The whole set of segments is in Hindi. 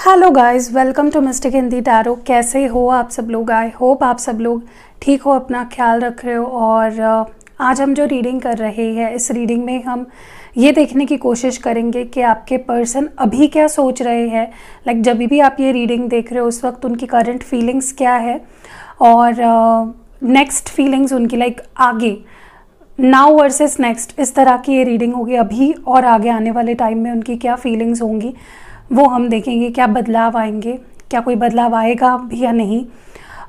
Hello guys, welcome to mystic Hindi tarot. कैसे हो आप सब लोग? आई होप आप सब लोग ठीक हो, अपना ख्याल रख रहे हो। और आज हम जो रीडिंग कर रहे हैं, इस रीडिंग में हम ये देखने की कोशिश करेंगे कि आपके पर्सन अभी क्या सोच रहे हैं। लाइक जब भी आप ये रीडिंग देख रहे हो उस वक्त उनकी करंट फीलिंग्स क्या है और नेक्स्ट फीलिंग्स उनकी, लाइक आगे नाउ वर्सेस नेक्स्ट, इस तरह की ये रीडिंग होगी। अभी और आगे आने वाले टाइम में उनकी क्या फीलिंग्स होंगी वो हम देखेंगे। क्या बदलाव आएंगे, क्या कोई बदलाव आएगा भी या नहीं।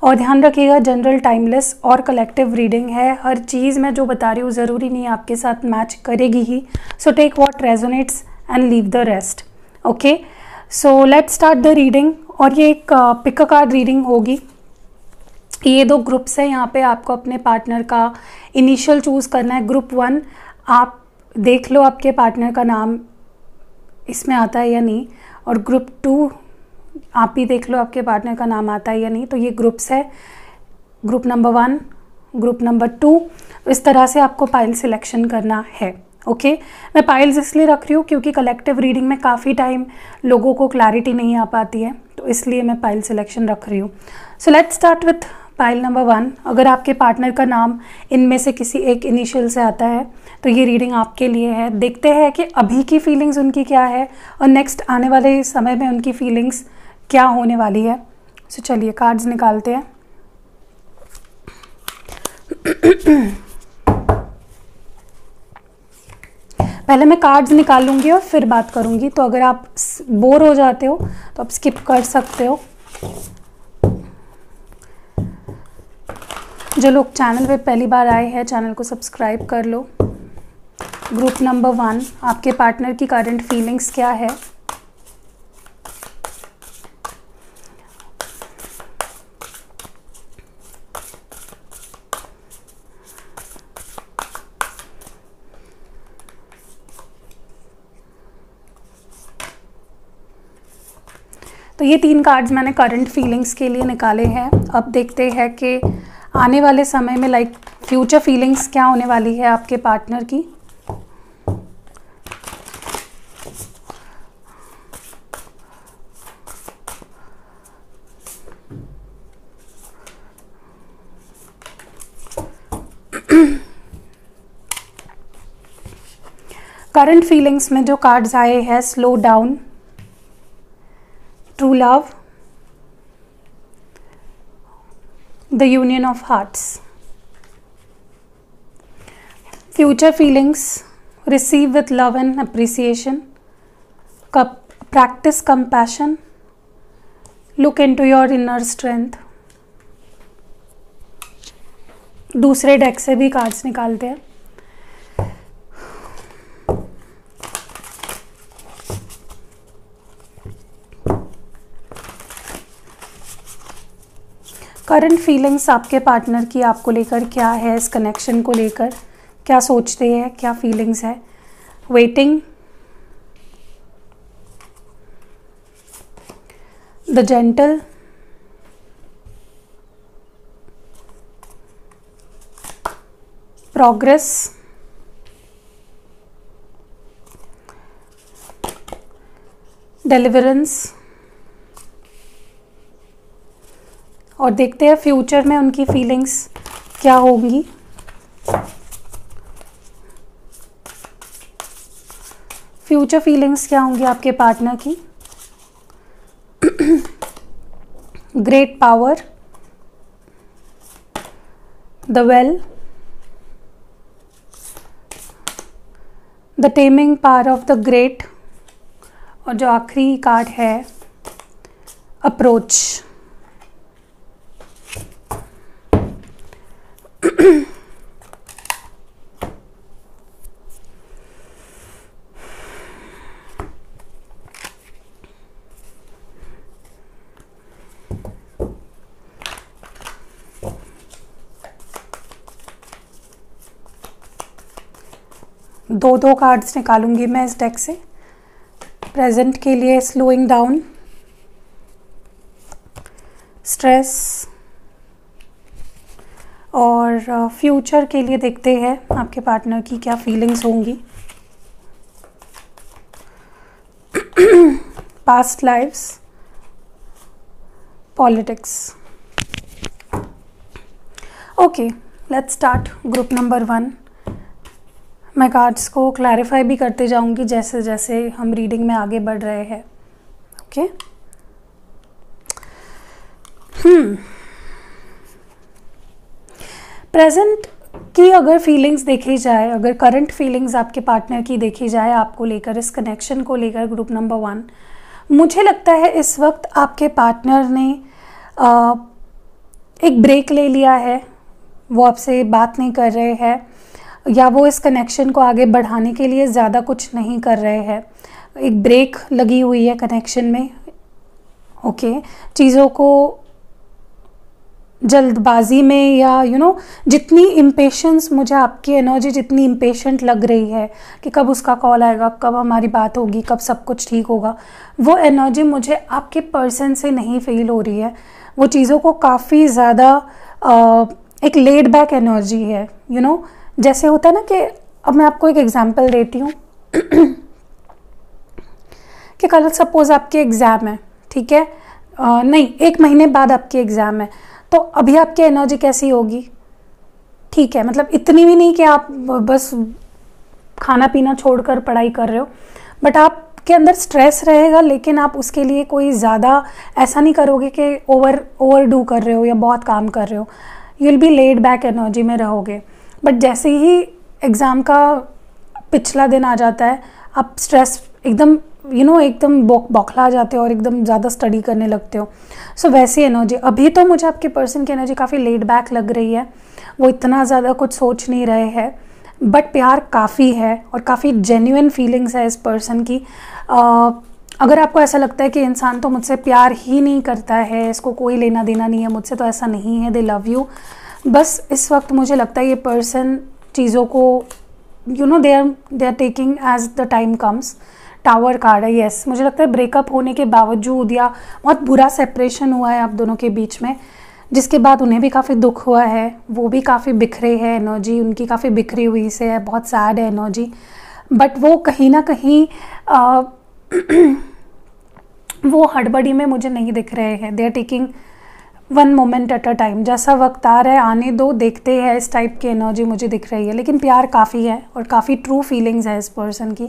और ध्यान रखिएगा, जनरल, टाइमलेस और कलेक्टिव रीडिंग है। हर चीज़ मैं जो बता रही हूँ ज़रूरी नहीं आपके साथ मैच करेगी ही। So take what resonates and leave the rest. Okay, so let's start the reading. और ये एक पिक अ कार्ड रीडिंग होगी। ये दो ग्रुप्स हैं, यहाँ पे आपको अपने पार्टनर का इनिशियल चूज़ करना है। ग्रुप 1 आप देख लो आपके पार्टनर का नाम इसमें आता है या नहीं, और ग्रुप 2 आप ही देख लो आपके पार्टनर का नाम आता है या नहीं। तो ये ग्रुप्स है, ग्रुप नंबर 1, ग्रुप नंबर 2। इस तरह से आपको पाइल सिलेक्शन करना है। ओके, मैं पाइल्स इसलिए रख रही हूँ क्योंकि कलेक्टिव रीडिंग में काफ़ी टाइम लोगों को क्लैरिटी नहीं आ पाती है, तो इसलिए मैं पाइल सिलेक्शन रख रही हूँ। सो let's start with pile number 1। अगर आपके पार्टनर का नाम इनमें से किसी एक इनिशियल से आता है तो ये रीडिंग आपके लिए है। देखते हैं कि अभी की फीलिंग्स उनकी क्या है और नेक्स्ट आने वाले समय में उनकी फीलिंग्स क्या होने वाली है। सो चलिए कार्ड्स निकालते हैं। पहले मैं कार्ड्स निकाल लूँगी और फिर बात करूँगी, तो अगर आप बोर हो जाते हो तो आप स्किप कर सकते हो। जो लोग चैनल पे पहली बार आए हैं चैनल को सब्सक्राइब कर लो। ग्रुप नंबर 1, आपके पार्टनर की करंट फीलिंग्स क्या है। तो ये 3 कार्ड्स मैंने करंट फीलिंग्स के लिए निकाले हैं। अब देखते हैं कि आने वाले समय में लाइक फ्यूचर फीलिंग्स क्या होने वाली है आपके पार्टनर की। करंट फीलिंग्स में जो कार्ड्स आए हैं, slow down, true love, the union of hearts. Future feelings, receive with love and appreciation, practice compassion, look into your inner strength. दूसरे डेक से भी कार्ड्स निकालते हैं। करंट फीलिंग्स आपके पार्टनर की आपको लेकर क्या है, इस कनेक्शन को लेकर क्या सोचते हैं, क्या फीलिंग्स है। Waiting, the gentle, progress, deliverance. और देखते हैं फ्यूचर में उनकी फीलिंग्स क्या होंगी। फ्यूचर फीलिंग्स क्या होंगी आपके पार्टनर की। Great power, the well, the taming power of the great, और जो आखिरी कार्ड है अप्रोच। दो कार्ड्स निकालूंगी मैं इस डेक से। प्रेजेंट के लिए स्लोइंग डाउन, स्ट्रेस, और फ्यूचर के लिए देखते हैं आपके पार्टनर की क्या फीलिंग्स होंगी। past lives, politics. Okay, let's start group number 1। मैं कार्ड्स को क्लैरिफाई भी करते जाऊंगी जैसे जैसे हम रीडिंग में आगे बढ़ रहे हैं। ओके, प्रेजेंट की अगर फीलिंग्स देखी जाए, अगर करंट फीलिंग्स आपके पार्टनर की देखी जाए आपको लेकर, इस कनेक्शन को लेकर, ग्रुप नंबर 1, मुझे लगता है इस वक्त आपके पार्टनर ने एक ब्रेक ले लिया है। वो आपसे बात नहीं कर रहे हैं या वो इस कनेक्शन को आगे बढ़ाने के लिए ज़्यादा कुछ नहीं कर रहे हैं। एक ब्रेक लगी हुई है कनेक्शन में। ओके, चीज़ों को जल्दबाजी में या जितनी इम्पेशेंस, मुझे आपकी एनर्जी जितनी इम्पेशेंट लग रही है कि कब उसका कॉल आएगा, कब हमारी बात होगी, कब सब कुछ ठीक होगा, वो एनर्जी मुझे आपके पर्सन से नहीं फील हो रही है। वो चीज़ों को काफ़ी ज़्यादा एक लेड बैक एनर्जी है। जैसे होता है ना कि अब मैं आपको एक एग्जांपल देती हूँ कि कल सपोज आपके एग्ज़ाम है, ठीक है, नहीं 1 महीने बाद आपके एग्ज़ाम है, तो अभी आपकी एनर्जी कैसी होगी? ठीक है, मतलब इतनी भी नहीं कि आप बस खाना पीना छोड़कर पढ़ाई कर रहे हो, बट आपके अंदर स्ट्रेस रहेगा, लेकिन आप उसके लिए कोई ज़्यादा ऐसा नहीं करोगे कि ओवर डू कर रहे हो या बहुत काम कर रहे हो। You will be laid back energy में रहोगे। बट जैसे ही एग्ज़ाम का पिछला दिन आ जाता है, आप स्ट्रेस एकदम एकदम बौखला जाते हो और एकदम ज़्यादा स्टडी करने लगते हो। सो वैसी एनर्जी अभी तो मुझे आपके पर्सन की एनर्जी काफ़ी लेड बैक लग रही है। वो इतना ज़्यादा कुछ सोच नहीं रहे हैं, बट प्यार काफ़ी है और काफ़ी जेन्युइन फीलिंग्स है इस पर्सन की। अगर आपको ऐसा लगता है कि इंसान तो मुझसे प्यार ही नहीं करता है, इसको कोई लेना देना नहीं है मुझसे, तो ऐसा नहीं है। दे लव यू। बस इस वक्त मुझे लगता है ये पर्सन चीज़ों को they are taking as the time comes. Tower card है, यस। मुझे लगता है ब्रेकअप होने के बावजूद या बहुत बुरा सेपरेशन हुआ है आप दोनों के बीच में, जिसके बाद उन्हें भी काफ़ी दुख हुआ है, वो भी काफ़ी बिखरे है, एनर्जी उनकी काफ़ी बिखरी हुई से है, बहुत सैड है एनर्जी। बट वो कहीं ना कहीं वो हड़बड़ी में मुझे नहीं दिख रहे हैं। They are taking 1 moment at a time. जैसा वक्त आ रहा है आने दो, देखते हैं, इस टाइप की एनर्जी मुझे दिख रही है। लेकिन प्यार काफ़ी है और काफ़ी ट्रू फीलिंग्स है इस पर्सन की,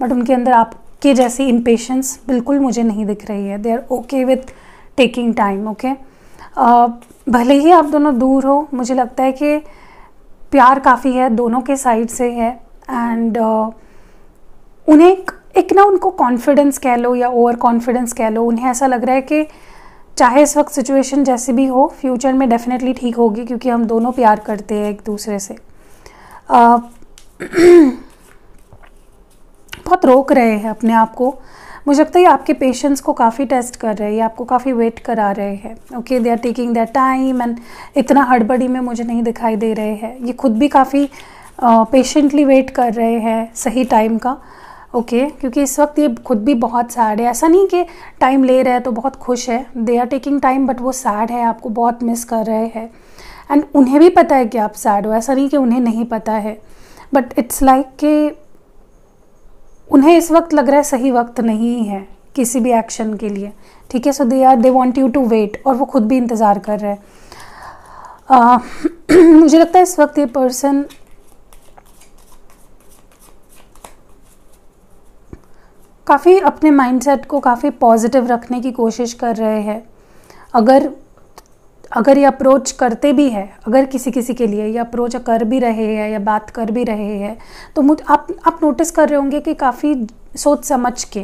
बट उनके अंदर आपके जैसी इम्पेशेंस बिल्कुल मुझे नहीं दिख रही है। They are okay with taking time. Okay, भले ही आप दोनों दूर हो, मुझे लगता है कि प्यार काफ़ी है, दोनों के साइड से है। एंड उन्हें एक ना, उनको कॉन्फिडेंस कह लो या ओवर कॉन्फिडेंस कह लो, उन्हें ऐसा लग रहा है कि चाहे इस वक्त सिचुएशन जैसी भी हो, फ्यूचर में डेफिनेटली ठीक होगी, क्योंकि हम दोनों प्यार करते हैं एक दूसरे से। बहुत रोक रहे हैं अपने आप को। मुझे लगता है आपके पेशेंस को काफ़ी टेस्ट कर रहे हैं, आपको काफ़ी वेट करा रहे हैं। Okay, they are taking their time and इतना हड़बड़ी में मुझे नहीं दिखाई दे रहे हैं। ये खुद भी काफ़ी पेशेंटली वेट कर रहे हैं सही टाइम का। ओके, क्योंकि इस वक्त ये खुद भी बहुत सैड है। ऐसा नहीं कि टाइम ले रहे हैं तो बहुत खुश है, they are taking time, but वो सैड है, आपको बहुत मिस कर रहे हैं। एंड उन्हें भी पता है कि आप सैड हो, ऐसा नहीं कि उन्हें नहीं पता है, बट इट्स लाइक कि उन्हें इस वक्त लग रहा है सही वक्त नहीं है किसी भी एक्शन के लिए। ठीक है, so they want you to wait, और वो खुद भी इंतज़ार कर रहे हैं। मुझे लगता है इस वक्त ये पर्सन काफ़ी अपने माइंडसेट को काफ़ी पॉजिटिव रखने की कोशिश कर रहे हैं। अगर ये अप्रोच करते भी है, अगर किसी के लिए ये अप्रोच कर भी रहे हैं या बात कर भी रहे हैं, तो आप नोटिस कर रहे होंगे कि काफ़ी सोच समझ के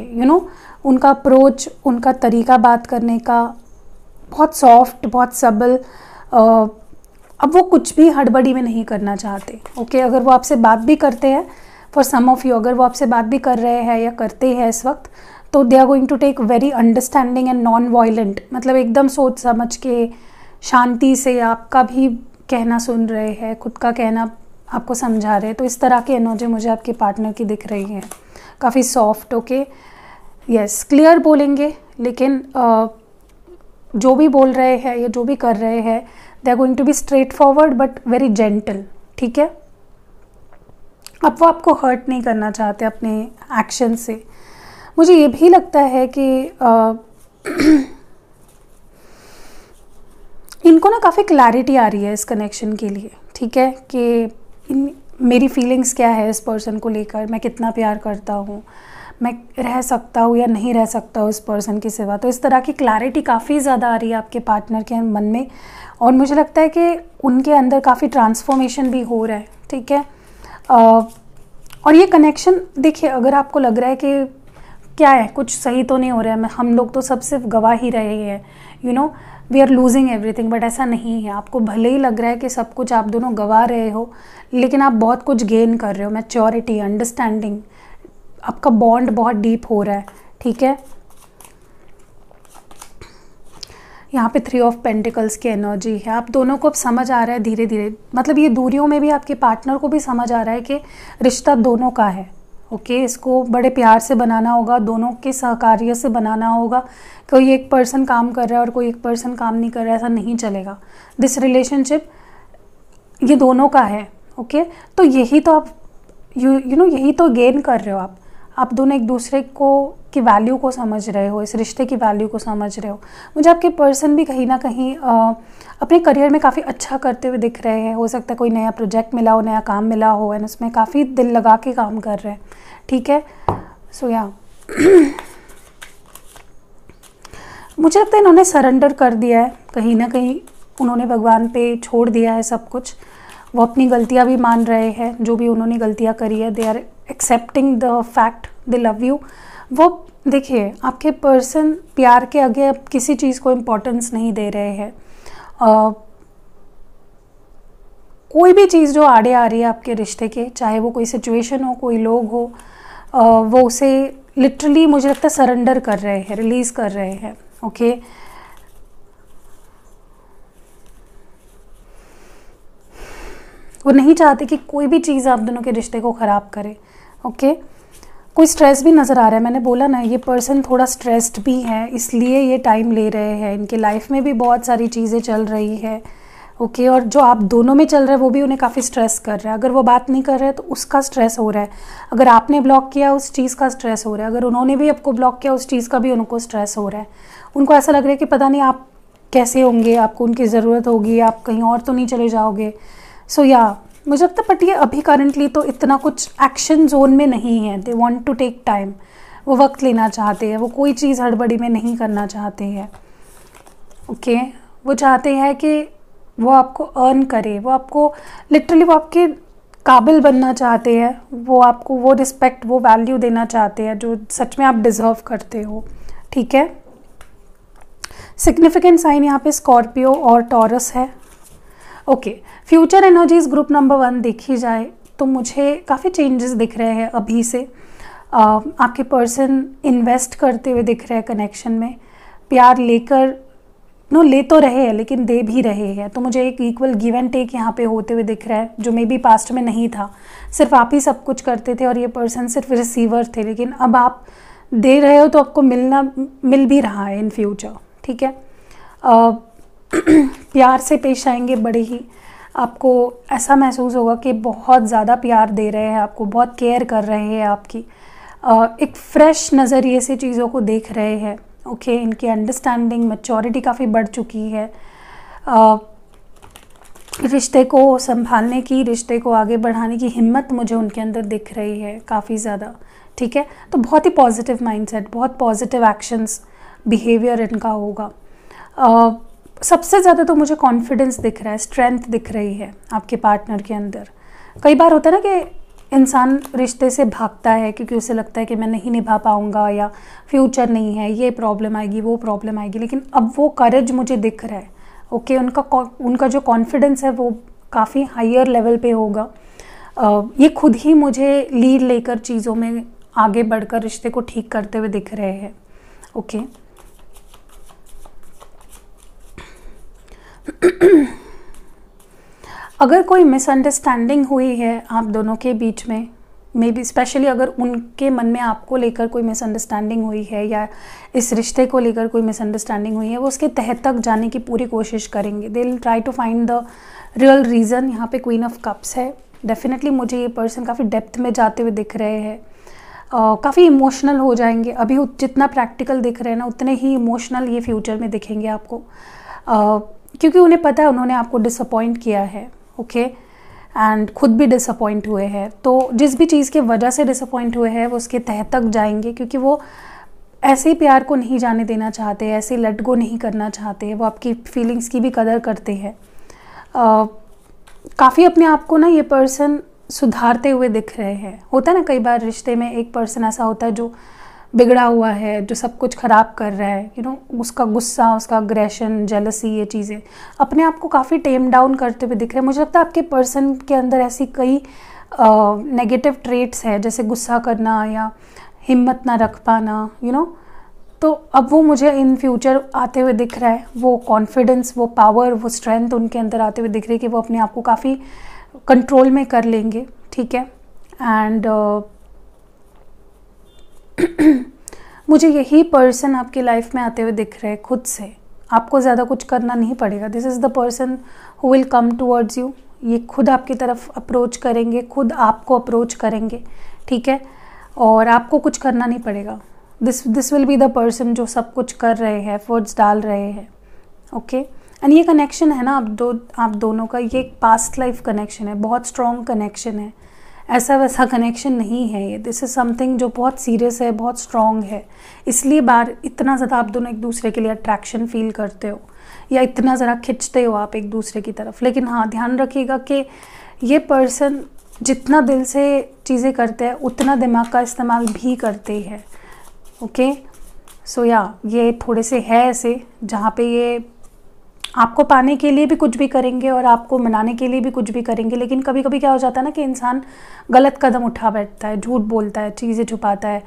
उनका अप्रोच, उनका तरीका बात करने का बहुत सॉफ्ट, बहुत सबल। अब वो कुछ भी हड़बड़ी में नहीं करना चाहते। ओके, अगर वो आपसे बात भी करते हैं, फॉर सम ऑफ यू, अगर वो आपसे बात भी कर रहे हैं या करते हैं इस वक्त, तो they are going to take very understanding and non violent, मतलब एकदम सोच समझ के शांति से आपका भी कहना सुन रहे हैं, खुद का कहना आपको समझा रहे हैं। तो इस तरह की एनर्जी मुझे आपके पार्टनर की दिख रही है, काफ़ी सॉफ्ट। ओके, यस, क्लियर बोलेंगे, लेकिन जो भी बोल रहे हैं या जो भी कर रहे हैं, they are going to be straightforward but very gentle. ठीक है, अब वो आपको हर्ट नहीं करना चाहते अपने एक्शन से। मुझे ये भी लगता है कि इनको ना काफ़ी क्लैरिटी आ रही है इस कनेक्शन के लिए, ठीक है, कि मेरी फीलिंग्स क्या है इस पर्सन को लेकर, मैं कितना प्यार करता हूँ, मैं रह सकता हूँ या नहीं रह सकता हूँ इस पर्सन के सिवा। तो इस तरह की क्लैरिटी काफ़ी ज़्यादा आ रही है आपके पार्टनर के मन में, और मुझे लगता है कि उनके अंदर काफ़ी ट्रांसफॉर्मेशन भी हो रहा है, ठीक है। और ये कनेक्शन देखिए, अगर आपको लग रहा है कि क्या है, कुछ सही तो नहीं हो रहा है, हम लोग तो सब सिर्फ गवा ही रहे हैं, you know, we are losing everything, but ऐसा नहीं है। आपको भले ही लग रहा है कि सब कुछ आप दोनों गवा रहे हो, लेकिन आप बहुत कुछ गेन कर रहे हो। मैच्योरिटी, अंडरस्टैंडिंग, आपका बॉन्ड बहुत डीप हो रहा है, ठीक है। यहाँ पे 3 ऑफ पेंटिकल्स की एनर्जी है। आप दोनों को अब समझ आ रहा है धीरे धीरे, मतलब ये दूरियों में भी आपके पार्टनर को भी समझ आ रहा है कि रिश्ता दोनों का है, ओके। इसको बड़े प्यार से बनाना होगा, दोनों के सहकार्य से बनाना होगा। कोई एक पर्सन काम कर रहा है और कोई एक पर्सन काम नहीं कर रहा है, ऐसा नहीं चलेगा। दिस रिलेशनशिप ये दोनों का है, ओके। तो यही तो आप यू नो यही तो गेन कर रहे हो आप दोनों एक दूसरे को की वैल्यू को समझ रहे हो, इस रिश्ते की वैल्यू को समझ रहे हो। मुझे आपके पर्सन भी कहीं ना कहीं अपने करियर में काफ़ी अच्छा करते हुए दिख रहे हैं। हो सकता है कोई नया प्रोजेक्ट मिला हो, नया काम मिला हो, एंड उसमें काफ़ी दिल लगा के काम कर रहे हैं, ठीक है। सो या मुझे लगता है इन्होंने सरेंडर कर दिया है कहीं ना कहीं, उन्होंने भगवान पे छोड़ दिया है सब कुछ। वो अपनी गलतियां भी मान रहे हैं, जो भी उन्होंने गलतियां करी है, they are accepting the fact they love you. वो देखिए, आपके पर्सन प्यार के आगे अब किसी चीज़ को इम्पोर्टेंस नहीं दे रहे हैं। कोई भी चीज़ जो आड़े आ रही है आपके रिश्ते के, चाहे वो कोई सिचुएशन हो, कोई लोग हो, वो उसे लिटरली मुझे लगता है सरेंडर कर रहे हैं, रिलीज़ कर रहे हैं, ओके। वो नहीं चाहते कि कोई भी चीज़ आप दोनों के रिश्ते को ख़राब करे, ओके। कोई स्ट्रेस भी नज़र आ रहा है, मैंने बोला ना, ये पर्सन थोड़ा स्ट्रेस्ड भी है, इसलिए ये टाइम ले रहे हैं। इनके लाइफ में भी बहुत सारी चीज़ें चल रही है, ओके। और जो आप दोनों में चल रहा है वो भी उन्हें काफ़ी स्ट्रेस कर रहा है। अगर वो बात नहीं कर रहे हैं तो उसका स्ट्रेस हो रहा है, अगर आपने ब्लॉक किया उस चीज़ का स्ट्रेस हो रहा है, अगर उन्होंने भी आपको ब्लॉक किया उस चीज़ का भी उनको स्ट्रेस हो रहा है। उनको ऐसा लग रहा है कि पता नहीं आप कैसे होंगे, आपको उनकी ज़रूरत होगी, आप कहीं और तो नहीं चले जाओगे। सो या मुझे लगता है, बट ये अभी करंटली तो इतना कुछ एक्शन जोन में नहीं है। They want to take time, वो वक्त लेना चाहते हैं, वो कोई चीज़ हड़बड़ी में नहीं करना चाहते हैं, ओके। वो चाहते हैं कि वो आपको अर्न करे, वो आपको लिटरली वो आपके काबिल बनना चाहते हैं, वो आपको वो रिस्पेक्ट, वो वैल्यू देना चाहते हैं जो सच में आप डिज़र्व करते हो, ठीक है। सिग्निफिकेंट साइन यहाँ पे स्कॉर्पियो और टॉरस है, okay. Future energies group number 1 देखी जाए तो मुझे काफ़ी चेंजेस दिख रहे हैं अभी से। आपके पर्सन इन्वेस्ट करते हुए दिख रहे हैं कनेक्शन में, प्यार लेकर ले तो रहे हैं लेकिन दे भी रहे हैं। तो मुझे एक इक्वल गिव एंड टेक यहाँ पे होते हुए दिख रहा है, जो मे बी पास्ट में नहीं था। सिर्फ आप ही सब कुछ करते थे और ये पर्सन सिर्फ रिसीवर थे, लेकिन अब आप दे रहे हो तो आपको मिल भी रहा है इन फ्यूचर, ठीक है। प्यार से पेश आएंगे, बड़े ही आपको ऐसा महसूस होगा कि बहुत ज़्यादा प्यार दे रहे हैं आपको, बहुत केयर कर रहे हैं आपकी, एक फ्रेश नज़रिए से चीज़ों को देख रहे हैं, ओके। इनकी अंडरस्टैंडिंग, मैच्योरिटी काफ़ी बढ़ चुकी है। रिश्ते को संभालने की, रिश्ते को आगे बढ़ाने की हिम्मत मुझे उनके अंदर दिख रही है काफ़ी ज़्यादा, ठीक है। तो बहुत ही पॉजिटिव माइंडसेट, बहुत पॉजिटिव एक्शंस, बिहेवियर इनका होगा। सबसे ज़्यादा तो मुझे कॉन्फिडेंस दिख रहा है, स्ट्रेंथ दिख रही है आपके पार्टनर के अंदर। कई बार होता है ना कि इंसान रिश्ते से भागता है क्योंकि उसे लगता है कि मैं नहीं निभा पाऊंगा, या फ्यूचर नहीं है, ये प्रॉब्लम आएगी, वो प्रॉब्लम आएगी, लेकिन अब वो करेज मुझे दिख रहा है, ओके। उनका जो कॉन्फिडेंस है वो काफ़ी हायर लेवल पे होगा। ये खुद ही मुझे लीड लेकर चीज़ों में आगे बढ़कर रिश्ते को ठीक करते हुए दिख रहे हैं, ओके। अगर कोई मिसअंडरस्टैंडिंग हुई है आप दोनों के बीच में, मे बी स्पेशली अगर उनके मन में आपको लेकर कोई मिसअंडरस्टैंडिंग हुई है या इस रिश्ते को लेकर कोई मिसअंडरस्टैंडिंग हुई है, वो उसके तह तक जाने की पूरी कोशिश करेंगे। They will try to find the real reason. यहाँ पे क्वीन ऑफ कप्स है। डेफिनेटली मुझे ये पर्सन काफ़ी डेप्थ में जाते हुए दिख रहे हैं, काफ़ी इमोशनल हो जाएंगे। अभी जितना प्रैक्टिकल दिख रहे हैं ना, उतने ही इमोशनल ये फ्यूचर में दिखेंगे आपको। क्योंकि उन्हें पता है उन्होंने आपको डिसअपॉइंट किया है, ओके, एंड खुद भी डिसअपॉइंट हुए हैं। तो जिस भी चीज़ की वजह से डिसअपॉइंट हुए हैं वो उसके तह तक जाएंगे, क्योंकि वो ऐसे ही प्यार को नहीं जाने देना चाहते, ऐसे लेट गो नहीं करना चाहते, वो आपकी फीलिंग्स की भी कदर करते हैं। काफ़ी अपने आप को ना ये पर्सन सुधारते हुए दिख रहे हैं। होता है ना कई बार रिश्ते में एक पर्सन ऐसा होता है जो बिगड़ा हुआ है, जो सब कुछ ख़राब कर रहा है, यू नो, उसका गुस्सा, उसका अग्रेशन, जेलसी, ये चीज़ें अपने आप को काफ़ी टेम डाउन करते हुए दिख रहे हैं। मुझे लगता है आपके पर्सन के अंदर ऐसी कई नेगेटिव ट्रेट्स है, जैसे गुस्सा करना या हिम्मत ना रख पाना, यू नो। तो अब वो मुझे इन फ्यूचर आते हुए दिख रहा है, वो कॉन्फिडेंस, वो पावर, वो स्ट्रेंथ उनके अंदर आते हुए दिख रही है कि वो अपने आप को काफ़ी कंट्रोल में कर लेंगे, ठीक है। एंड मुझे यही पर्सन आपकी लाइफ में आते हुए दिख रहे हैं खुद से। आपको ज़्यादा कुछ करना नहीं पड़ेगा। This is the person who will come towards you. ये खुद आपकी तरफ अप्रोच करेंगे, खुद आपको अप्रोच करेंगे, ठीक है, और आपको कुछ करना नहीं पड़ेगा। This will be the person जो सब कुछ कर रहे हैं, एफर्ट्स डाल रहे हैं, ओके। एंड ये कनेक्शन है ना आप दोनों का, ये एक पास्ट लाइफ कनेक्शन है, बहुत स्ट्रॉन्ग कनेक्शन है। ऐसा वैसा कनेक्शन नहीं है ये। दिस इज़ समथिंग जो बहुत सीरियस है, बहुत स्ट्रॉन्ग है। इसलिए इतना ज़्यादा आप दोनों एक दूसरे के लिए अट्रैक्शन फील करते हो, या इतना ज़रा खिंचते हो आप एक दूसरे की तरफ। लेकिन हाँ, ध्यान रखिएगा कि ये पर्सन जितना दिल से चीज़ें करते हैं उतना दिमाग का इस्तेमाल भी करते हैं, ओके। सो या ये थोड़े से है ऐसे जहाँ पे ये आपको पाने के लिए भी कुछ भी करेंगे और आपको मनाने के लिए भी कुछ भी करेंगे। लेकिन कभी कभी क्या हो जाता है ना कि इंसान गलत कदम उठा बैठता है, झूठ बोलता है, चीज़ें छुपाता है,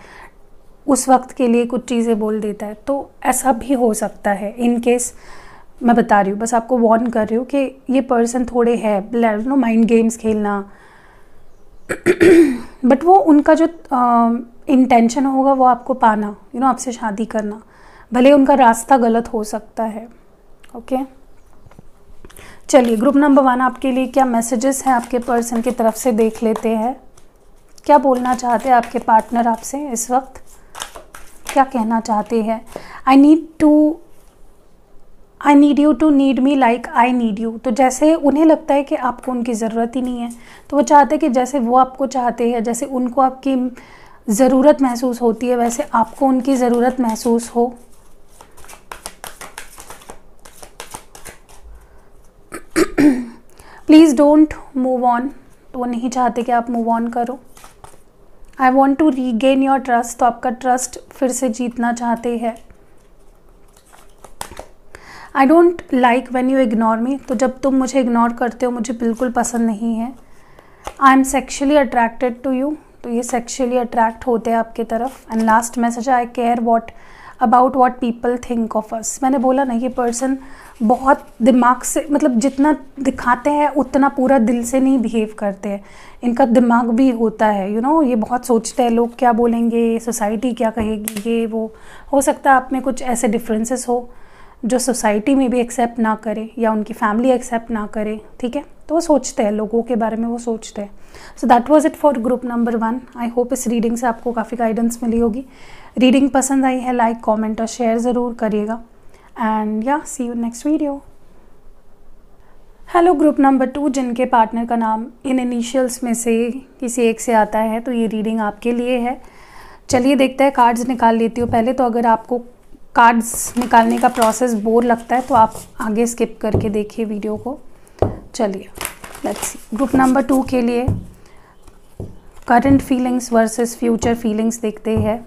उस वक्त के लिए कुछ चीज़ें बोल देता है। तो ऐसा भी हो सकता है। इन केस मैं बता रही हूँ, बस आपको वार्न कर रही हूँ कि ये पर्सन थोड़े है नो माइंड गेम्स खेलना, बट वो उनका जो इंटेंशन होगा वो आपको पाना, यू नो, आपसे शादी करना। भले उनका रास्ता गलत हो सकता है, ओके। चलिए, ग्रुप नंबर 1 आपके लिए क्या मैसेजेस हैं आपके पर्सन की तरफ से, देख लेते हैं। क्या बोलना चाहते हैं आपके पार्टनर आपसे इस वक्त, क्या कहना चाहते हैं। I need you to need me like I need you. तो जैसे उन्हें लगता है कि आपको उनकी ज़रूरत ही नहीं है, तो वो चाहते हैं कि जैसे वो आपको चाहते हैं, जैसे उनको आपकी ज़रूरत महसूस होती है, वैसे आपको उनकी ज़रूरत महसूस हो। Please don't move on. तो वो नहीं चाहते कि आप मूव ऑन करो। I want to regain your trust. तो आपका ट्रस्ट फिर से जीतना चाहते हैं। I don't like when you ignore me. तो जब तुम मुझे इग्नोर करते हो मुझे बिल्कुल पसंद नहीं है। I am sexually attracted to you. तो ये सेक्शुअली अट्रैक्ट होते हैं आपके तरफ। And last message, I care about what people think of us. मैंने बोला ना, ये पर्सन बहुत दिमाग से, मतलब जितना दिखाते हैं उतना पूरा दिल से नहीं बिहेव करते हैं। इनका दिमाग भी होता है, यू नो, ये बहुत सोचते हैं लोग क्या बोलेंगे, सोसाइटी क्या कहेगी, ये वो। हो सकता है आप में कुछ ऐसे डिफरेंसेस हो जो सोसाइटी में भी एक्सेप्ट ना करे या उनकी फैमिली एक्सेप्ट ना करे, ठीक है। तो वो सोचते हैं, लोगों के बारे में वो सोचते हैं। So that was it for group number 1। I hope इस रीडिंग से आपको काफ़ी गाइडेंस मिली होगी। रीडिंग पसंद आई है, लाइक, कमेंट और शेयर ज़रूर करिएगा। And yeah, see you next video. Hello group number 2, जिनके पार्टनर का नाम इन इनिशियल्स में से किसी एक से आता है, तो ये रीडिंग आपके लिए है। चलिए देखते हैं, कार्ड्स निकाल लेती हूँ पहले। तो अगर आपको कार्ड्स निकालने का प्रोसेस बोर लगता है तो आप आगे स्किप करके देखिए वीडियो को। चलिए लेट्स सी। ग्रुप नंबर 2 के लिए current feelings versus future feelings देखते हैं।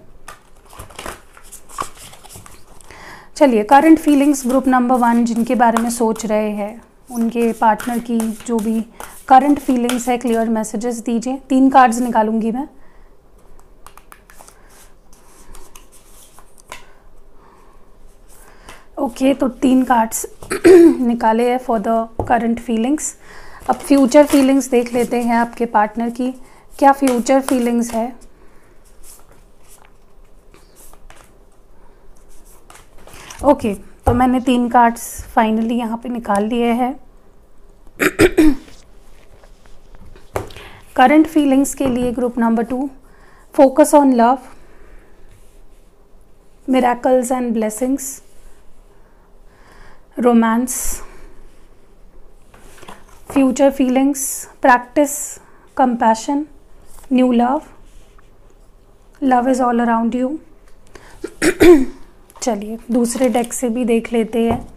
चलिए, करंट फीलिंग्स ग्रुप नंबर 1 जिनके बारे में सोच रहे हैं, उनके पार्टनर की जो भी करंट फीलिंग्स है, क्लियर मैसेजेस दीजिए। 3 कार्ड्स निकालूंगी मैं। ओके, तो 3 कार्ड्स निकाले हैं फॉर द करंट फीलिंग्स। अब फ्यूचर फीलिंग्स देख लेते हैं आपके पार्टनर की, क्या फ्यूचर फीलिंग्स है। ओके, तो मैंने 3 कार्ड्स फाइनली यहाँ पे निकाल लिए हैं। करंट फीलिंग्स के लिए group number 2, focus on love, miracles and blessings, romance, future feelings, practice compassion, new love, love is all around you. चलिए दूसरे डेक से भी देख लेते हैं।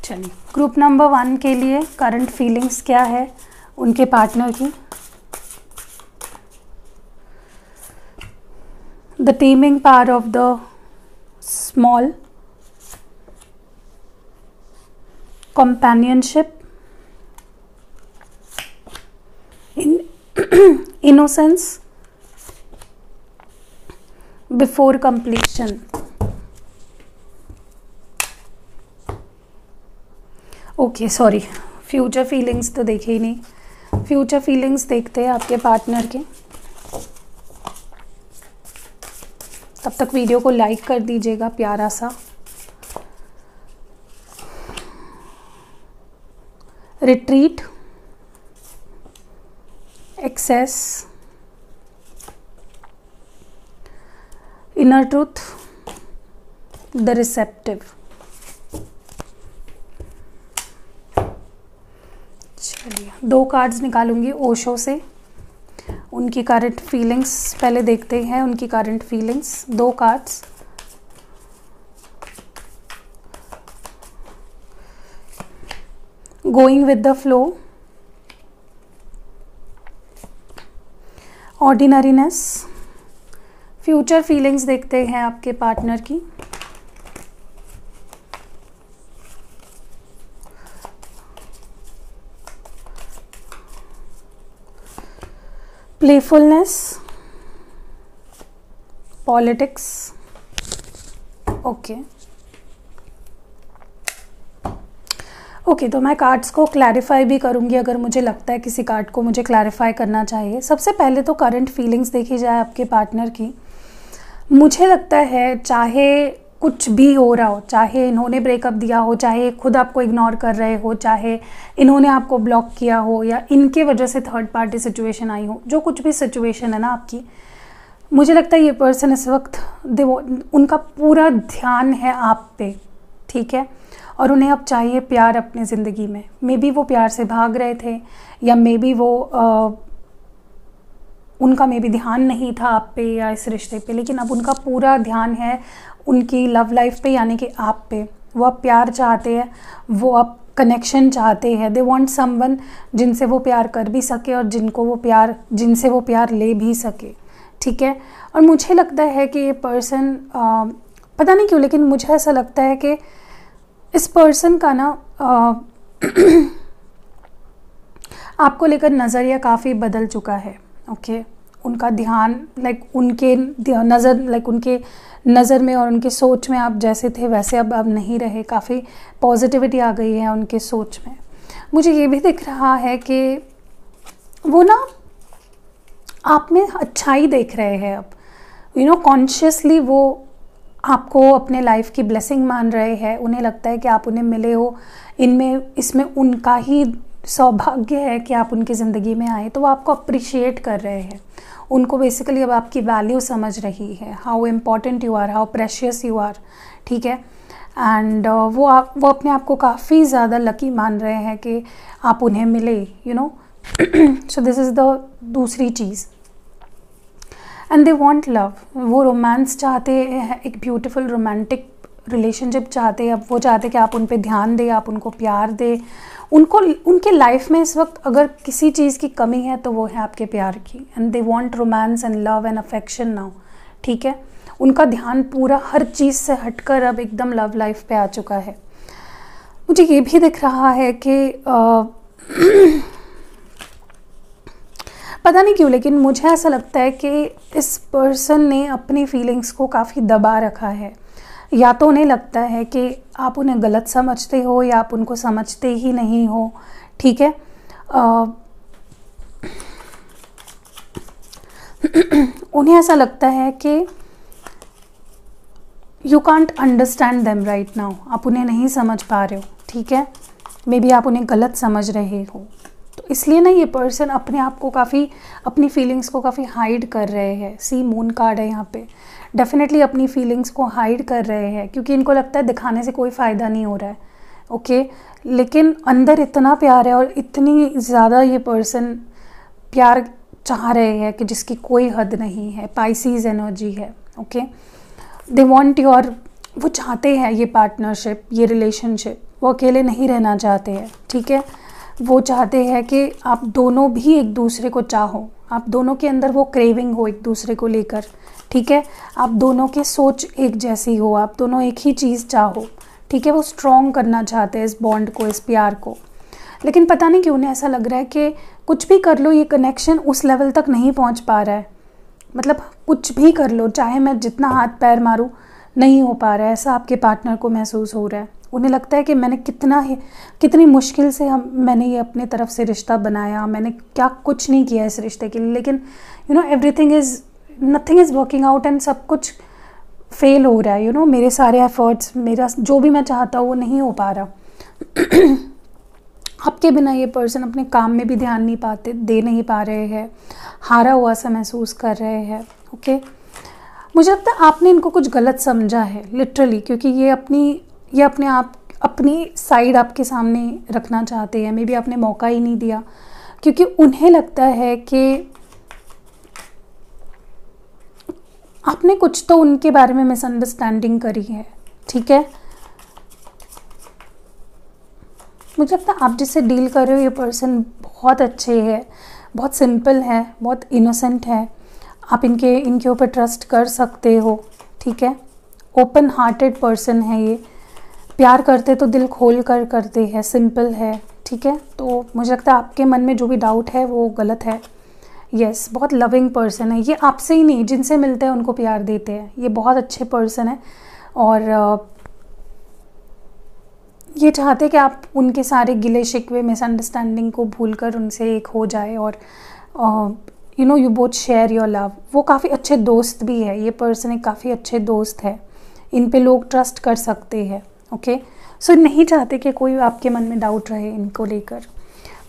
चलिए ग्रुप नंबर 1 के लिए करंट फीलिंग्स क्या है उनके पार्टनर की। The taming power of the small, companionship, innocence before completion। Okay sorry, future feelings तो देखे ही नहीं। फ्यूचर फीलिंग्स देखते हैं आपके पार्टनर के। तब तक वीडियो को लाइक कर दीजिएगा प्यारा सा। Retreat, access, inner truth, the receptive. चलिए 2 कार्ड्स निकालूंगी ओशो से। उनकी करंट फीलिंग्स पहले देखते हैं। उनकी current feelings 2 cards. Going with the flow, ordinariness. Future feelings देखते हैं आपके पार्टनर की। Playfulness, politics. ओके तो मैं कार्ड्स को क्लैरिफाई भी करूंगी अगर मुझे लगता है किसी कार्ड को मुझे क्लैरिफाई करना चाहिए। सबसे पहले तो करंट फीलिंग्स देखी जाए आपके पार्टनर की। मुझे लगता है चाहे कुछ भी हो रहा हो, चाहे इन्होंने ब्रेकअप दिया हो, चाहे खुद आपको इग्नोर कर रहे हो, चाहे इन्होंने आपको ब्लॉक किया हो, या इनके वजह से थर्ड पार्टी सिचुएशन आई हो, जो कुछ भी सिचुएशन है ना आपकी, मुझे लगता है ये पर्सन इस वक्त उनका पूरा ध्यान है आप पे, ठीक है। और उन्हें अब चाहिए प्यार अपनी ज़िंदगी में। मे बी वो प्यार से भाग रहे थे, या मे बी वो उनका मे बी ध्यान नहीं था आप पे या इस रिश्ते पे, लेकिन अब उनका पूरा ध्यान है उनकी लव लाइफ पे, यानी कि आप पे। वो अब प्यार चाहते हैं, वो अब कनेक्शन चाहते हैं। दे वांट समवन जिनसे वो प्यार कर भी सके और जिनसे वो प्यार ले भी सके, ठीक है। और मुझे लगता है कि ये पर्सन पता नहीं क्यों, लेकिन मुझे ऐसा लगता है कि इस पर्सन का ना आपको लेकर नज़रिया काफ़ी बदल चुका है, ओके। उनका ध्यान उनके नज़र में और उनके सोच में आप जैसे थे वैसे अब नहीं रहे। काफ़ी पॉजिटिविटी आ गई है उनके सोच में। मुझे ये भी दिख रहा है कि वो ना आप में अच्छाई देख रहे हैं अब। कॉन्शियसली वो आपको अपने लाइफ की ब्लेसिंग मान रहे हैं। उन्हें लगता है कि आप उन्हें मिले हो, इसमें उनका ही सौभाग्य है कि आप उनकी ज़िंदगी में आए। तो वो आपको अप्रिशिएट कर रहे हैं। उनको बेसिकली अब आपकी वैल्यू समझ रही है, how important you are, how precious you are, ठीक है। एंड वो अपने आप को काफ़ी ज़्यादा लकी मान रहे हैं कि आप उन्हें मिले, सो दिस इज़ द दूसरी चीज़। And they want love. वो रोमांस चाहते हैं, एक ब्यूटीफुल रोमांटिक रिलेशनशिप चाहते हैं। अब वो चाहते हैं कि आप उन पे ध्यान दें, आप उनको प्यार दें। उनके लाइफ में इस वक्त अगर किसी चीज़ की कमी है तो वो है आपके प्यार की। And they want romance and love and affection now, ठीक है। उनका ध्यान पूरा हर चीज़ से हटकर अब एकदम लव लाइफ पे आ चुका है। मुझे ये भी दिख रहा है कि पता नहीं क्यों, लेकिन मुझे ऐसा लगता है कि इस पर्सन ने अपनी फीलिंग्स को काफ़ी दबा रखा है। या तो उन्हें लगता है कि आप उन्हें गलत समझते हो या आप उनको समझते ही नहीं हो, ठीक है। उन्हें ऐसा लगता है कि you can't understand them right now. आप उन्हें नहीं समझ पा रहे हो, ठीक है। मे बी आप उन्हें गलत समझ रहे हो। तो इसलिए ना ये पर्सन अपने आप को काफ़ी, अपनी फीलिंग्स को काफ़ी हाइड कर रहे हैं। सी मून कार्ड है यहाँ पे। डेफिनेटली अपनी फीलिंग्स को हाइड कर रहे हैं, क्योंकि इनको लगता है दिखाने से कोई फ़ायदा नहीं हो रहा है। ओके, लेकिन अंदर इतना प्यार है और इतनी ज़्यादा ये पर्सन प्यार चाह रहे हैं कि जिसकी कोई हद नहीं है। पाइसीज़ एनर्जी है। ओके, दे वांट योर, वो चाहते हैं ये पार्टनरशिप, ये रिलेशनशिप। वो अकेले नहीं रहना चाहते हैं। ठीक है, वो चाहते हैं कि आप दोनों भी एक दूसरे को चाहो, आप दोनों के अंदर वो क्रेविंग हो एक दूसरे को लेकर। ठीक है, आप दोनों के सोच एक जैसी हो, आप दोनों एक ही चीज़ चाहो। ठीक है, वो स्ट्रॉन्ग करना चाहते हैं इस बॉन्ड को, इस प्यार को। लेकिन पता नहीं क्यों उन्हें ऐसा लग रहा है कि कुछ भी कर लो, ये कनेक्शन उस लेवल तक नहीं पहुंच पा रहा है। मतलब कुछ भी कर लो, चाहे मैं जितना हाथ पैर मारूं, नहीं हो पा रहा है। ऐसा आपके पार्टनर को महसूस हो रहा है। उन्हें लगता है कि मैंने कितनी मुश्किल से मैंने ये अपने तरफ से रिश्ता बनाया, मैंने क्या कुछ नहीं किया इस रिश्ते के लिए, लेकिन nothing is working out and सब कुछ फेल हो रहा है। मेरे सारे एफर्ट्स, मेरा जो भी मैं चाहता हूँ वो नहीं हो पा रहा। आपके बिना ये पर्सन अपने काम में भी ध्यान दे नहीं पा रहे हैं, हारा हुआ सा महसूस कर रहे हैं। ओके, मुझे लगता है आपने इनको कुछ गलत समझा है लिटरली, क्योंकि ये अपनी साइड आपके सामने रखना चाहते हैं। मे बी आपने मौका ही नहीं दिया, क्योंकि उन्हें लगता है कि आपने कुछ तो उनके बारे में मिसअंडरस्टैंडिंग करी है। ठीक है, मुझे लगता है आप जिससे डील कर रहे हो ये पर्सन बहुत अच्छे है, बहुत सिंपल है, बहुत इनोसेंट है। आप इनके ऊपर ट्रस्ट कर सकते हो। ठीक है, ओपन हार्टेड पर्सन है ये, प्यार करते तो दिल खोल कर करते हैं, सिंपल है। ठीक है, तो मुझे लगता है आपके मन में जो भी डाउट है वो गलत है। यस, बहुत लविंग पर्सन है ये, आपसे ही नहीं जिनसे मिलते हैं उनको प्यार देते हैं। ये बहुत अच्छे पर्सन है और ये चाहते हैं कि आप उनके सारे गिले शिकवे, मिसअंडरस्टैंडिंग को भूलकर उनसे एक हो जाए और you both share your love. वो काफ़ी अच्छे दोस्त भी है, ये पर्सन एक काफ़ी अच्छे दोस्त है, इन पे लोग ट्रस्ट कर सकते हैं। ओके, सो नहीं चाहते कि कोई आपके मन में डाउट रहे इनको लेकर।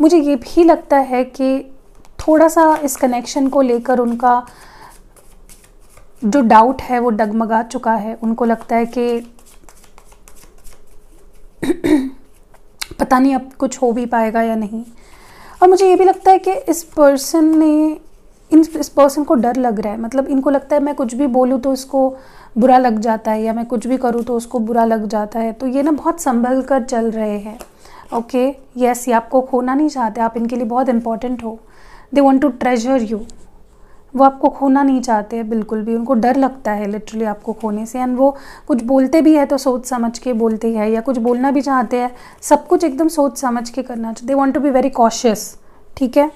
मुझे ये भी लगता है कि थोड़ा सा इस कनेक्शन को लेकर उनका जो डाउट है वो डगमगा चुका है। उनको लगता है कि पता नहीं अब कुछ हो भी पाएगा या नहीं। और मुझे ये भी लगता है कि इस पर्सन को डर लग रहा है। मतलब इनको लगता है मैं कुछ भी बोलूँ तो इसको बुरा लग जाता है, या मैं कुछ भी करूँ तो उसको बुरा लग जाता है। तो ये ना बहुत संभल कर चल रहे हैं। ओके, यस, ये आपको खोना नहीं चाहते, आप इनके लिए बहुत इंपॉर्टेंट हो। They want to treasure you. वो आपको खोना नहीं चाहते हैं बिल्कुल भी, उनको डर लगता है लिटरली आपको खोने से। एंड वो कुछ बोलते भी है तो सोच समझ के बोलते हैं, या कुछ बोलना भी चाहते हैं, सब कुछ एकदम सोच समझ के करना चाहते। They want to be very cautious. ठीक है,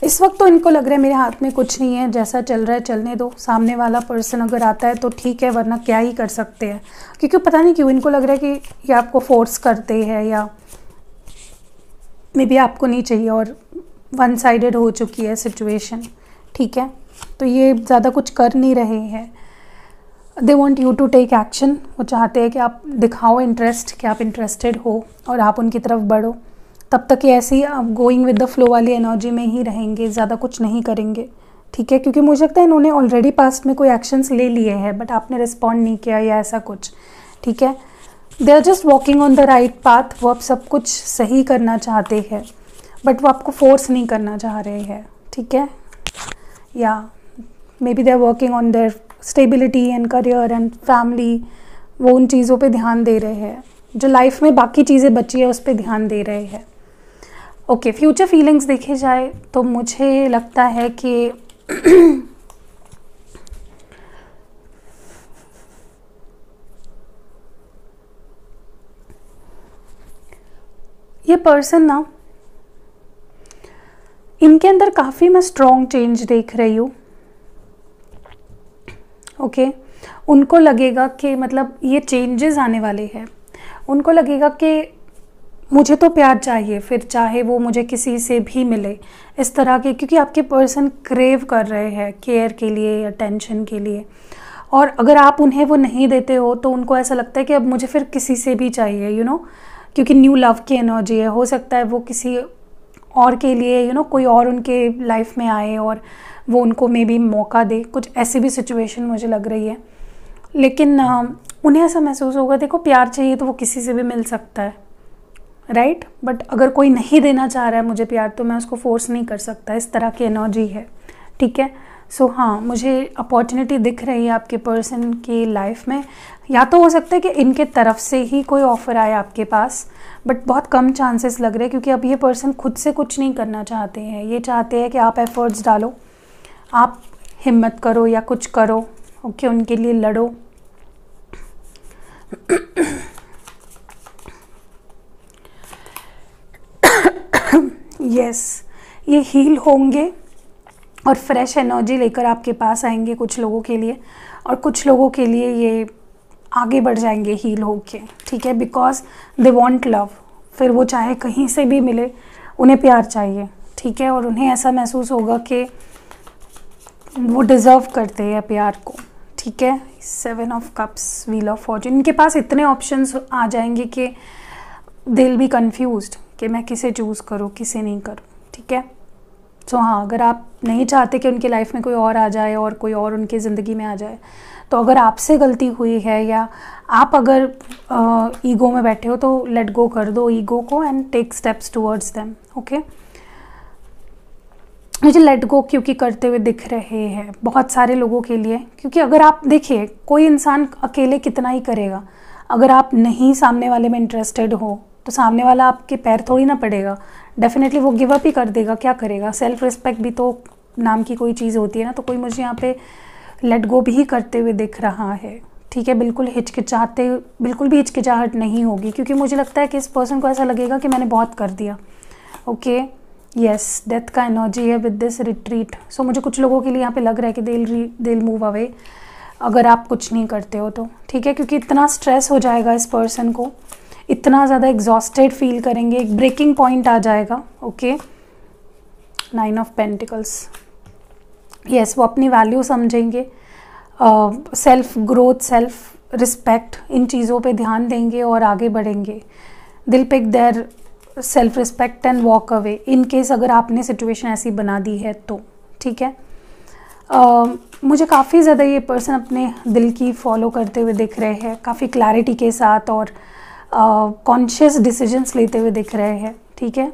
इस वक्त तो इनको लग रहा है मेरे हाथ में कुछ नहीं है, जैसा चल रहा है चलने दो। सामने वाला पर्सन अगर आता है तो ठीक है, वरना क्या ही कर सकते हैं। क्योंकि पता नहीं क्यों इनको लग रहा है कि ये आपको फोर्स करते हैं, या मे बी आपको नहीं चाहिए और वन साइडेड हो चुकी है सिचुएशन। ठीक है, तो ये ज़्यादा कुछ कर नहीं रहे हैं। They want you to take action. वो चाहते हैं कि आप दिखाओ इंटरेस्ट, कि आप इंटरेस्टेड हो और आप उनकी तरफ बढ़ो। तब तक ये ऐसे ही आप गोइंग विद द फ्लो वाली एनर्जी में ही रहेंगे, ज़्यादा कुछ नहीं करेंगे। ठीक है, क्योंकि मुझे लगता है इन्होंने ऑलरेडी पास्ट में कोई एक्शंस ले लिए हैं, बट आपने रिस्पॉन्ड नहीं किया या ऐसा कुछ। ठीक है, they are just walking on the right path. वो आप सब कुछ सही करना चाहते हैं, बट वो आपको फोर्स नहीं करना चाह रहे हैं। ठीक है, या maybe they are working on their stability and career and family. वो उन चीज़ों पे ध्यान दे रहे हैं, जो लाइफ में बाकी चीज़ें बची है उस पर ध्यान दे रहे हैं। ओके, फ्यूचर फीलिंग्स देखे जाए तो मुझे लगता है कि ये पर्सन ना, इनके अंदर काफ़ी मैं स्ट्रॉन्ग चेंज देख रही हूँ। ओके, उनको लगेगा कि मतलब ये चेंजेस आने वाले हैं। उनको लगेगा कि मुझे तो प्यार चाहिए, फिर चाहे वो मुझे किसी से भी मिले इस तरह के, क्योंकि आपके पर्सन क्रेव कर रहे हैं केयर के लिए, अटेंशन के लिए। और अगर आप उन्हें वो नहीं देते हो तो उनको ऐसा लगता है कि अब मुझे फिर किसी से भी चाहिए, क्योंकि न्यू लव की एनर्जी है। हो सकता है वो किसी और के लिए कोई और उनके लाइफ में आए और वो उनको मे बी मौका दे, कुछ ऐसी भी सिचुएशन मुझे लग रही है। लेकिन उन्हें ऐसा महसूस होगा, देखो प्यार चाहिए तो वो किसी से भी मिल सकता है, राइट। बट अगर कोई नहीं देना चाह रहा है मुझे प्यार, तो मैं उसको फोर्स नहीं कर सकता, इस तरह की एनर्जी है, ठीक है। सो हाँ, मुझे अपॉर्चुनिटी दिख रही है आपके पर्सन की लाइफ में। या तो हो सकता है कि इनके तरफ से ही कोई ऑफ़र आए आपके पास, बट बहुत कम चांसेस लग रहे हैं, क्योंकि अब ये पर्सन खुद से कुछ नहीं करना चाहते हैं। ये चाहते हैं कि आप एफर्ट्स डालो, आप हिम्मत करो या कुछ करो, ओके, उनके लिए लड़ो। यस, ये हील होंगे और फ्रेश एनर्जी लेकर आपके पास आएंगे कुछ लोगों के लिए, और कुछ लोगों के लिए ये आगे बढ़ जाएंगे हील होके, ठीक है, बिकॉज दे वांट लव। फिर वो चाहे कहीं से भी मिले, उन्हें प्यार चाहिए, ठीक है, और उन्हें ऐसा महसूस होगा कि वो डिज़र्व करते हैं प्यार को, ठीक है। 7 of cups, wheel of Fortune, इनके पास इतने ऑप्शंस आ जाएंगे कि दे विल बी कन्फ्यूज्ड कि मैं किसे चूज़ करूँ, किसे नहीं करूँ, ठीक है। सो हाँ, अगर आप नहीं चाहते कि उनकी लाइफ में कोई और आ जाए और कोई और उनकी ज़िंदगी में आ जाए, तो अगर आपसे गलती हुई है या आप अगर ईगो में बैठे हो, तो लेट गो कर दो ईगो को and take steps towards them, okay. मुझे लेट गो क्योंकि करते हुए दिख रहे हैं बहुत सारे लोगों के लिए, क्योंकि अगर आप देखिए, कोई इंसान अकेले कितना ही करेगा। अगर आप नहीं सामने वाले में इंटरेस्टेड हो, तो सामने वाला आपके पैर थोड़ी ना पड़ेगा, डेफिनेटली वो गिव अप ही कर देगा। क्या करेगा? सेल्फ रिस्पेक्ट भी तो नाम की कोई चीज़ होती है ना। तो कोई मुझे यहाँ पे लेट गो भी करते हुए दिख रहा है, ठीक है। बिल्कुल बिल्कुल भी हिचकिचाहट नहीं होगी, क्योंकि मुझे लगता है कि इस पर्सन को ऐसा लगेगा कि मैंने बहुत कर दिया, ओके। यस, डेथ का एनर्जी है विद दिस रिट्रीट। सो मुझे कुछ लोगों के लिए यहाँ पे लग रहा है कि दे विल मूव अवे अगर आप कुछ नहीं करते हो तो, ठीक है, क्योंकि इतना स्ट्रेस हो जाएगा इस पर्सन को, इतना ज़्यादा एग्जॉस्टेड फील करेंगे, एक ब्रेकिंग पॉइंट आ जाएगा, ओके। 9 ऑफ पेंटिकल्स, यस, वो अपनी वैल्यू समझेंगे, सेल्फ ग्रोथ, सेल्फ रिस्पेक्ट, इन चीज़ों पे ध्यान देंगे और आगे बढ़ेंगे। They'll pick their self respect and walk away, in case अगर आपने सिचुएशन ऐसी बना दी है तो, ठीक है। मुझे काफ़ी ज़्यादा ये पर्सन अपने दिल की फॉलो करते हुए दिख रहे हैं, काफ़ी क्लैरिटी के साथ और कॉन्शियस डिसीजंस लेते हुए दिख रहे हैं, ठीक है।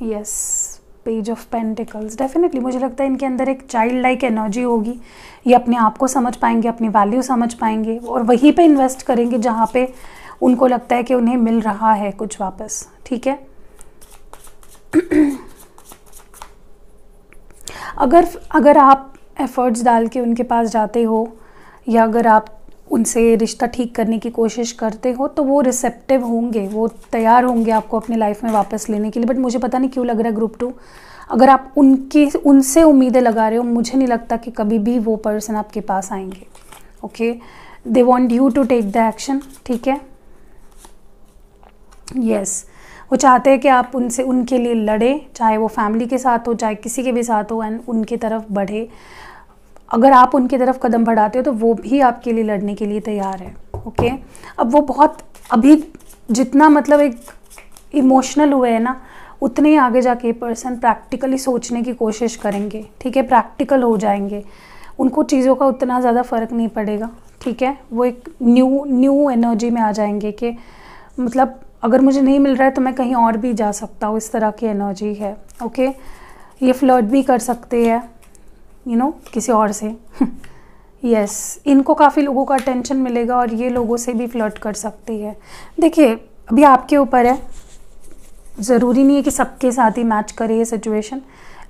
Yes, page of pentacles, definitely मुझे लगता है इनके अंदर एक चाइल्ड लाइक एनर्जी होगी। ये अपने आप को समझ पाएंगे, अपनी वैल्यू समझ पाएंगे और वहीं पे इन्वेस्ट करेंगे जहाँ पे उनको लगता है कि उन्हें मिल रहा है कुछ वापस, ठीक है। अगर आप एफर्ट्स डाल के उनके पास जाते हो या अगर आप उनसे रिश्ता ठीक करने की कोशिश करते हो, तो वो रिसेप्टिव होंगे, वो तैयार होंगे आपको अपनी लाइफ में वापस लेने के लिए। बट मुझे पता नहीं क्यों लग रहा है ग्रुप 2, अगर आप उनसे उम्मीदें लगा रहे हो, मुझे नहीं लगता कि कभी भी वो पर्सन आपके पास आएंगे, okay. They want you to take the action, ठीक है। यस, वो चाहते हैं कि आप उनसे उनके लिए लड़े, चाहे वो फैमिली के साथ हो, चाहे किसी के भी साथ हो, एंड उनकी तरफ बढ़े। अगर आप उनकी तरफ कदम बढ़ाते हो तो वो भी आपके लिए लड़ने के लिए तैयार है, ओके। अब वो बहुत अभी जितना मतलब एक इमोशनल हुए हैं ना, उतने ही आगे जाके पर्सन प्रैक्टिकली सोचने की कोशिश करेंगे, ठीक है, प्रैक्टिकल हो जाएंगे। उनको चीज़ों का उतना ज़्यादा फ़र्क नहीं पड़ेगा, ठीक है। वो एक न्यू एनर्जी में आ जाएंगे कि मतलब अगर मुझे नहीं मिल रहा है तो मैं कहीं और भी जा सकता हूँ, इस तरह की एनर्जी है, ओके। ये फ्लर्ट भी कर सकते हैं, किसी और से। यस, इनको काफ़ी लोगों का अटेंशन मिलेगा और ये लोगों से भी फ्लर्ट कर सकती है। देखिए, अभी आपके ऊपर है, ज़रूरी नहीं है कि सबके साथ ही मैच करे ये सिचुएशन,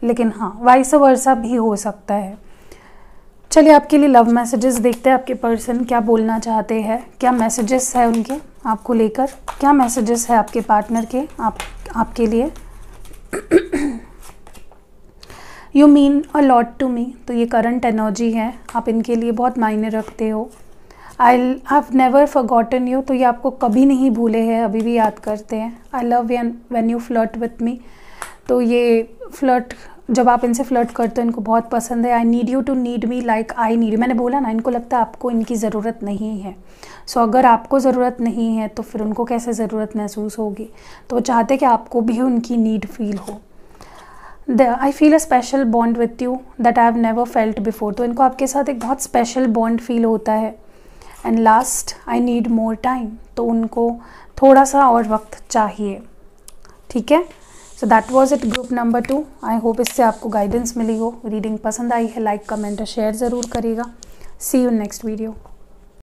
लेकिन हाँ, वाइस वर्सा भी हो सकता है। चलिए, आपके लिए लव मैसेजेस देखते हैं, आपके पर्सन क्या बोलना चाहते हैं, क्या मैसेजेस है उनके आपको लेकर, क्या मैसेजेस है आपके पार्टनर के आपके लिए। You mean a lot to me, तो ये करंट एनर्जी है, आप इनके लिए बहुत मायने रखते हो। I have never forgotten you, तो ये आपको कभी नहीं भूले हैं, अभी भी याद करते हैं। I love when you flirt with me, तो ये फ्लर्ट जब आप इनसे फ्लर्ट करते हो इनको बहुत पसंद है। I need you to need me like I need, मैंने बोला ना, इनको लगता है आपको इनकी ज़रूरत नहीं है। सो अगर आपको ज़रूरत नहीं है तो फिर उनको कैसे ज़रूरत महसूस होगी, तो वो चाहते कि आपको भी उनकी नीड फील हो। I feel a special bond with you that I have never felt before. तो इनको आपके साथ एक बहुत स्पेशल बॉन्ड फील होता है। And last, I need more time, तो उनको थोड़ा सा और वक्त चाहिए। ठीक है, so that was it group number 2। I hope इससे आपको गाइडेंस मिली हो। रीडिंग पसंद आई है, लाइक कमेंट और शेयर ज़रूर करिएगा। सी यू नेक्स्ट वीडियो।